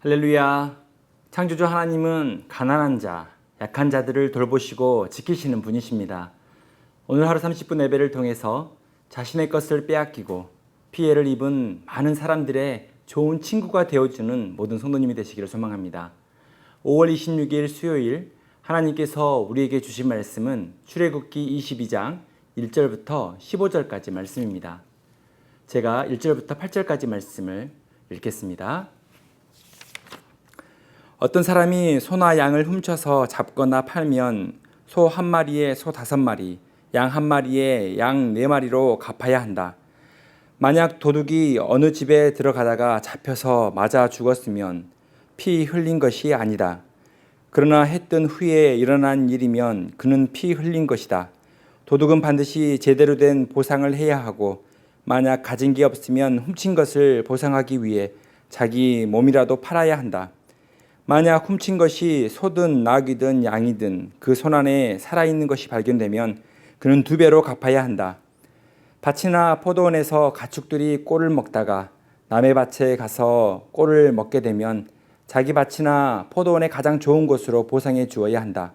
할렐루야. 창조주 하나님은 가난한 자, 약한 자들을 돌보시고 지키시는 분이십니다. 오늘 하루 30분 예배를 통해서 자신의 것을 빼앗기고 피해를 입은 많은 사람들의 좋은 친구가 되어주는 모든 성도님이 되시기를 소망합니다. 5월 26일 수요일 하나님께서 우리에게 주신 말씀은 출애굽기 22장 1절부터 15절까지 말씀입니다. 제가 1절부터 8절까지 말씀을 읽겠습니다. 어떤 사람이 소나 양을 훔쳐서 잡거나 팔면 소 한 마리에 소 5마리, 양 한 마리에 양 4마리로 갚아야 한다. 만약 도둑이 어느 집에 들어가다가 잡혀서 맞아 죽었으면 피 흘린 것이 아니다. 그러나 해 뜬 후에 일어난 일이면 그는 피 흘린 것이다. 도둑은 반드시 제대로 된 보상을 해야 하고 만약 가진 게 없으면 훔친 것을 보상하기 위해 자기 몸이라도 팔아야 한다. 만약 훔친 것이 소든 낙이든 양이든 그 손 안에 살아있는 것이 발견되면 그는 2배로 갚아야 한다. 밭이나 포도원에서 가축들이 꼴을 먹다가 남의 밭에 가서 꼴을 먹게 되면 자기 밭이나 포도원의 가장 좋은 곳으로 보상해 주어야 한다.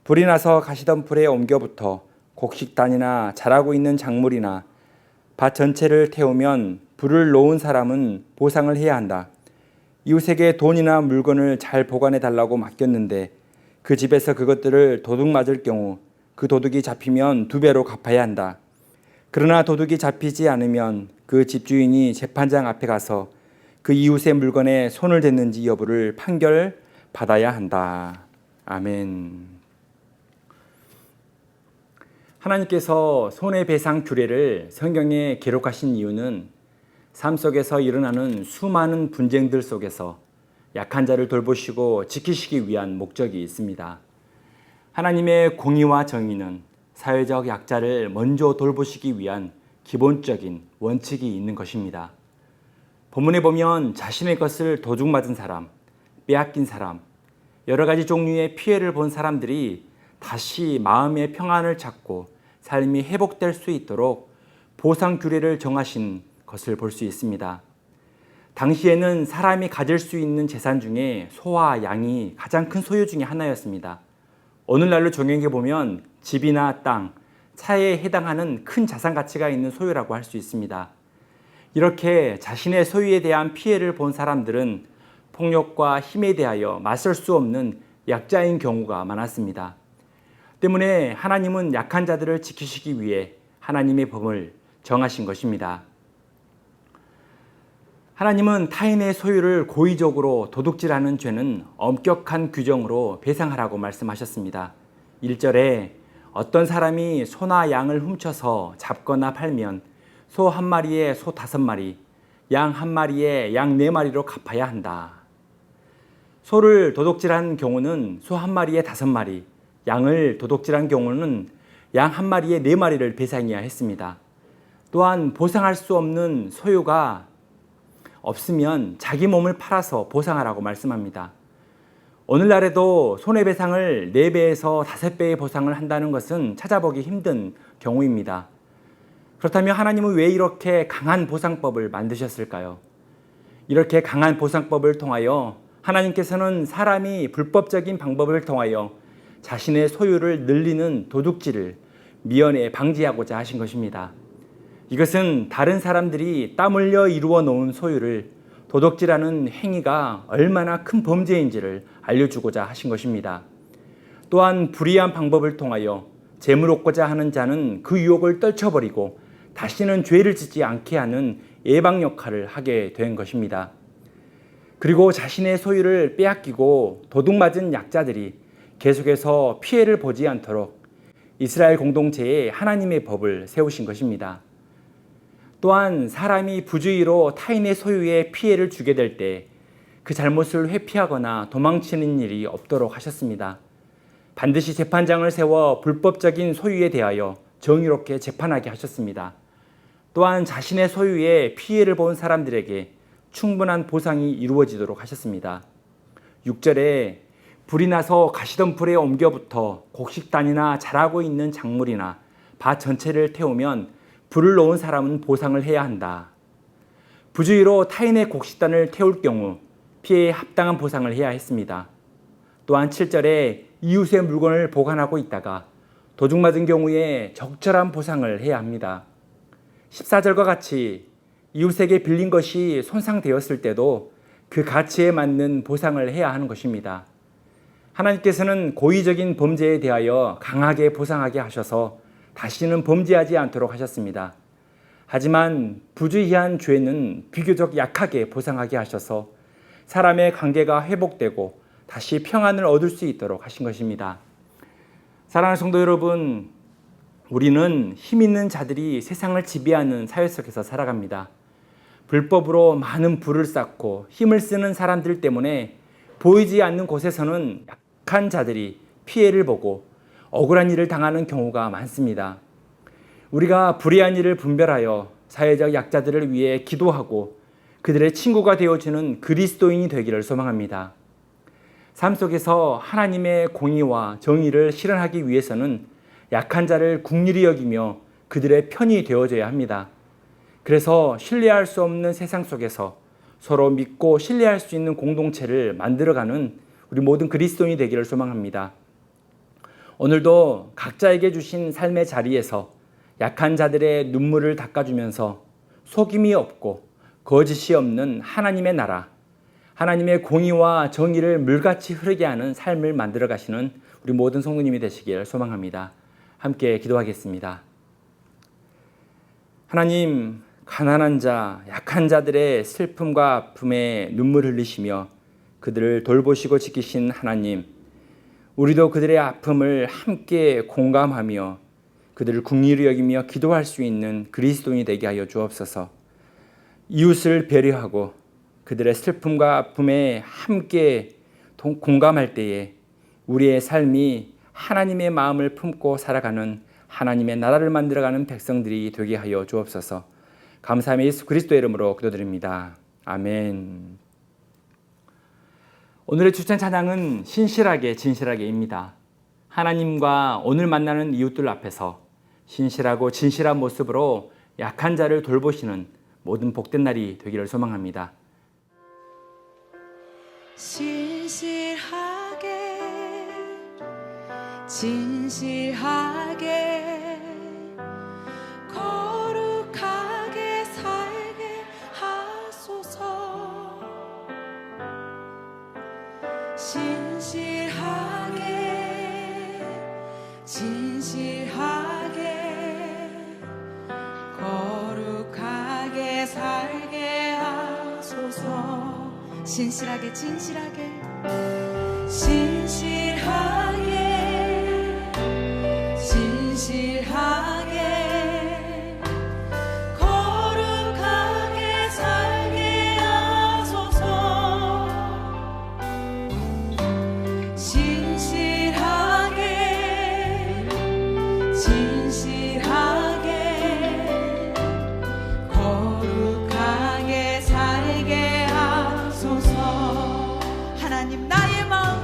불이 나서 가시던 풀에 옮겨붙어 곡식단이나 자라고 있는 작물이나 밭 전체를 태우면 불을 놓은 사람은 보상을 해야 한다. 이웃에게 돈이나 물건을 잘 보관해 달라고 맡겼는데 그 집에서 그것들을 도둑 맞을 경우 그 도둑이 잡히면 2배로 갚아야 한다. 그러나 도둑이 잡히지 않으면 그 집주인이 재판장 앞에 가서 그 이웃의 물건에 손을 댔는지 여부를 판결받아야 한다. 아멘. 하나님께서 손해배상 규례를 성경에 기록하신 이유는 삶 속에서 일어나는 수많은 분쟁들 속에서 약한 자를 돌보시고 지키시기 위한 목적이 있습니다. 하나님의 공의와 정의는 사회적 약자를 먼저 돌보시기 위한 기본적인 원칙이 있는 것입니다. 본문에 보면 자신의 것을 도둑 맞은 사람, 빼앗긴 사람, 여러 가지 종류의 피해를 본 사람들이 다시 마음의 평안을 찾고 삶이 회복될 수 있도록 보상 규례를 정하신 것을 볼 수 있습니다. 당시에는 사람이 가질 수 있는 재산 중에 소와 양이 가장 큰 소유 중에 하나였습니다. 오늘날로 적용해 보면 집이나 땅, 차에 해당하는 큰 자산 가치가 있는 소유라고 할 수 있습니다. 이렇게 자신의 소유에 대한 피해를 본 사람들은 폭력과 힘에 대하여 맞설 수 없는 약자인 경우가 많았습니다. 때문에 하나님은 약한 자들을 지키시기 위해 하나님의 법을 정하신 것입니다. 하나님은 타인의 소유를 고의적으로 도둑질하는 죄는 엄격한 규정으로 배상하라고 말씀하셨습니다. 1절에 어떤 사람이 소나 양을 훔쳐서 잡거나 팔면 소 한 마리에 소 5마리, 양 한 마리에 양 4마리로 갚아야 한다. 소를 도둑질한 경우는 소 한 마리에 5마리, 양을 도둑질한 경우는 양 한 마리에 4마리를 배상해야 했습니다. 또한 보상할 수 없는 소유가 없으면 자기 몸을 팔아서 보상하라고 말씀합니다. 오늘날에도 손해배상을 4배에서 5배의 보상을 한다는 것은 찾아보기 힘든 경우입니다. 그렇다면 하나님은 왜 이렇게 강한 보상법을 만드셨을까요? 이렇게 강한 보상법을 통하여 하나님께서는 사람이 불법적인 방법을 통하여 자신의 소유를 늘리는 도둑질을 미연에 방지하고자 하신 것입니다. 이것은 다른 사람들이 땀 흘려 이루어 놓은 소유를 도둑질하는 행위가 얼마나 큰 범죄인지를 알려주고자 하신 것입니다. 또한 불의한 방법을 통하여 재물 얻고자 하는 자는 그 유혹을 떨쳐버리고 다시는 죄를 짓지 않게 하는 예방 역할을 하게 된 것입니다. 그리고 자신의 소유를 빼앗기고 도둑맞은 약자들이 계속해서 피해를 보지 않도록 이스라엘 공동체에 하나님의 법을 세우신 것입니다. 또한 사람이 부주의로 타인의 소유에 피해를 주게 될 때 그 잘못을 회피하거나 도망치는 일이 없도록 하셨습니다. 반드시 재판장을 세워 불법적인 소유에 대하여 정의롭게 재판하게 하셨습니다. 또한 자신의 소유에 피해를 본 사람들에게 충분한 보상이 이루어지도록 하셨습니다. 6절에 불이 나서 가시던 풀에 옮겨붙어 곡식단이나 자라고 있는 작물이나 밭 전체를 태우면 불을 놓은 사람은 보상을 해야 한다. 부주의로 타인의 곡식단을 태울 경우 피해에 합당한 보상을 해야 했습니다. 또한 7절에 이웃의 물건을 보관하고 있다가 도둑맞은 경우에 적절한 보상을 해야 합니다. 14절과 같이 이웃에게 빌린 것이 손상되었을 때도 그 가치에 맞는 보상을 해야 하는 것입니다. 하나님께서는 고의적인 범죄에 대하여 강하게 보상하게 하셔서 다시는 범죄하지 않도록 하셨습니다. 하지만 부주의한 죄는 비교적 약하게 보상하게 하셔서 사람의 관계가 회복되고 다시 평안을 얻을 수 있도록 하신 것입니다. 사랑하는 성도 여러분, 우리는 힘 있는 자들이 세상을 지배하는 사회 속에서 살아갑니다. 불법으로 많은 부를 쌓고 힘을 쓰는 사람들 때문에 보이지 않는 곳에서는 약한 자들이 피해를 보고 억울한 일을 당하는 경우가 많습니다. 우리가 불의한 일을 분별하여 사회적 약자들을 위해 기도하고 그들의 친구가 되어주는 그리스도인이 되기를 소망합니다. 삶 속에서 하나님의 공의와 정의를 실현하기 위해서는 약한 자를 긍휼히 여기며 그들의 편이 되어줘야 합니다. 그래서 신뢰할 수 없는 세상 속에서 서로 믿고 신뢰할 수 있는 공동체를 만들어가는 우리 모든 그리스도인이 되기를 소망합니다. 오늘도 각자에게 주신 삶의 자리에서 약한 자들의 눈물을 닦아주면서 속임이 없고 거짓이 없는 하나님의 나라, 하나님의 공의와 정의를 물같이 흐르게 하는 삶을 만들어 가시는 우리 모든 성도님이 되시길 소망합니다. 함께 기도하겠습니다. 하나님, 가난한 자, 약한 자들의 슬픔과 아픔에 눈물 흘리시며 그들을 돌보시고 지키신 하나님, 우리도 그들의 아픔을 함께 공감하며 그들을 긍휼히 여기며 기도할 수 있는 그리스도인이 되게 하여 주옵소서. 이웃을 배려하고 그들의 슬픔과 아픔에 함께 공감할 때에 우리의 삶이 하나님의 마음을 품고 살아가는 하나님의 나라를 만들어가는 백성들이 되게 하여 주옵소서. 감사하며 예수 그리스도의 이름으로 기도드립니다. 아멘. 오늘의 추천 찬양은 신실하게 진실하게입니다. 하나님과 오늘 만나는 이웃들 앞에서 신실하고 진실한 모습으로 약한 자를 돌보시는 모든 복된 날이 되기를 소망합니다. 신실하게 진실하게 거룩하게 살게 하소서. 신실하게 진실하게 거룩하게 살게 하소서. 신실하게 진실하게 진실하게 진실하게 거룩하게 살게 하소서. 신실하게 진실하게 거룩하게 살게 하소서. 하나님, 나의 마음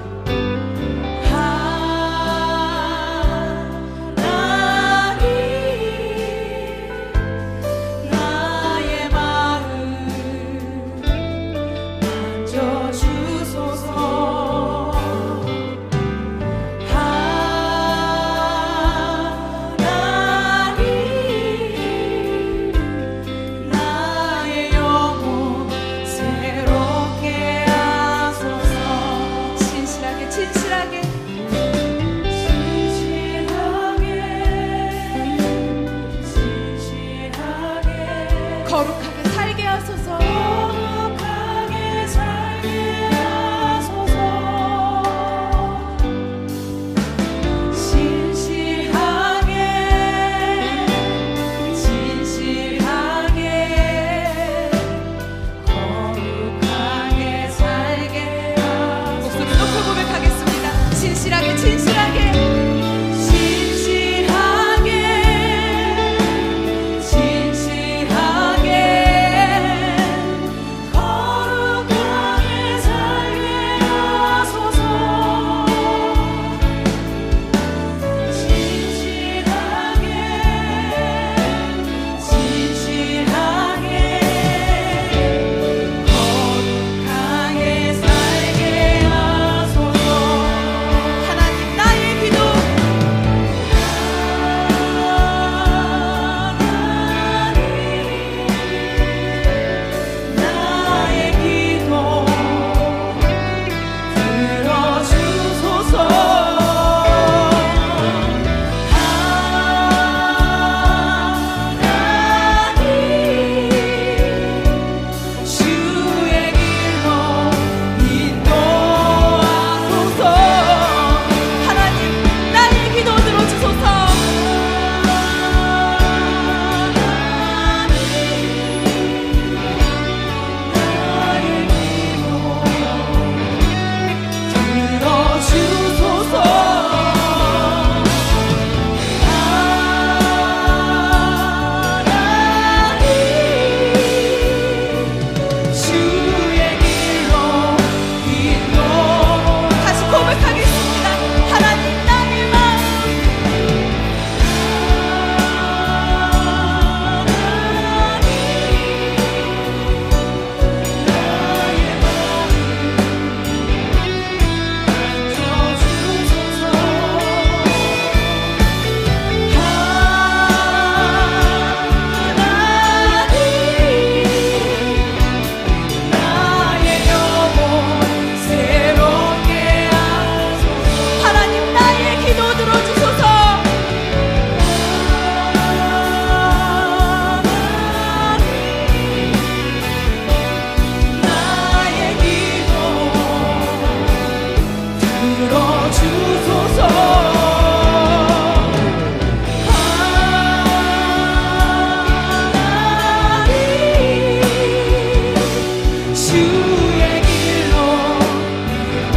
주의 길로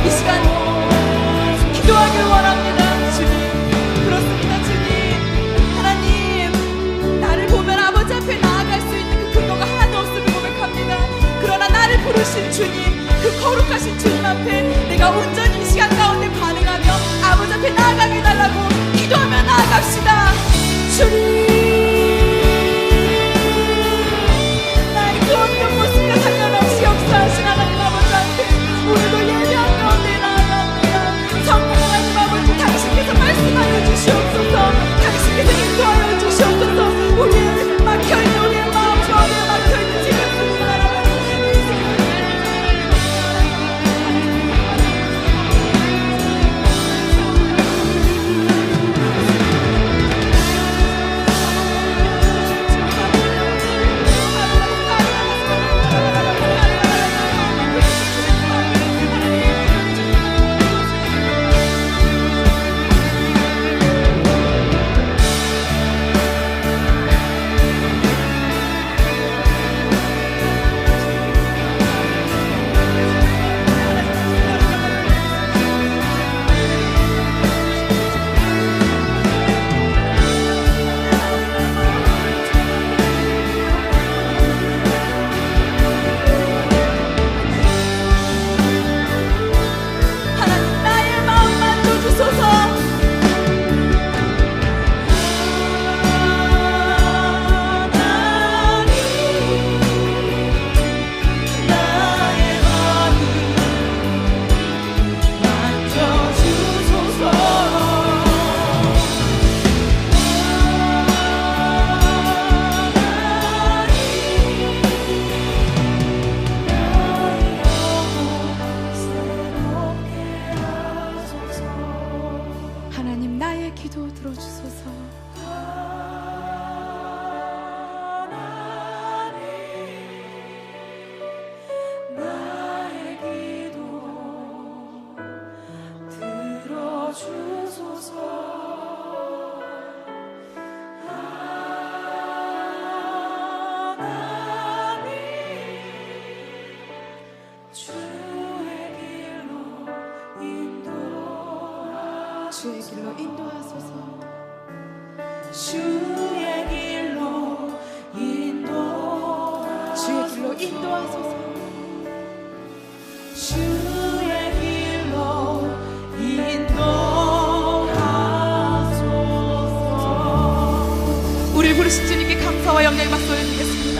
이 시간 기도하길 원합니다. 주님, 그렇습니다. 주님, 하나님, 나를 보면 아버지 앞에 나아갈 수 있는 그 근거가 하나도 없음을 고백합니다. 그러나 나를 부르신 주님, 그 거룩하신 주님 앞에 내가 온전히 이 시간 가운데 반응하며 아버지 앞에 나아가게 달라고 기도하며 나아갑시다. 주님, 나의 그 어떤 모습과 상관없이 역사하신 하나님 아버지 앞에 오늘도 예배한 가운데 나아갑니다. 성령 하나님 아버지, 당신께서 말씀하여 주시옵소서. 당신께서 인도하여 주시옵소서. 우리의 막혀있는 우리의 마음 가운데 막혀있는 지금 하나님, 나의 기도 들어주소서. 나의 기도 들어주소서. 하나님, 주의 길로 인도하소서. 주의 길로 인도하소서. 주의 길로 인도하소서. 우리 부르신 주님께 감사와 영광의 박수 올려드리겠습니다.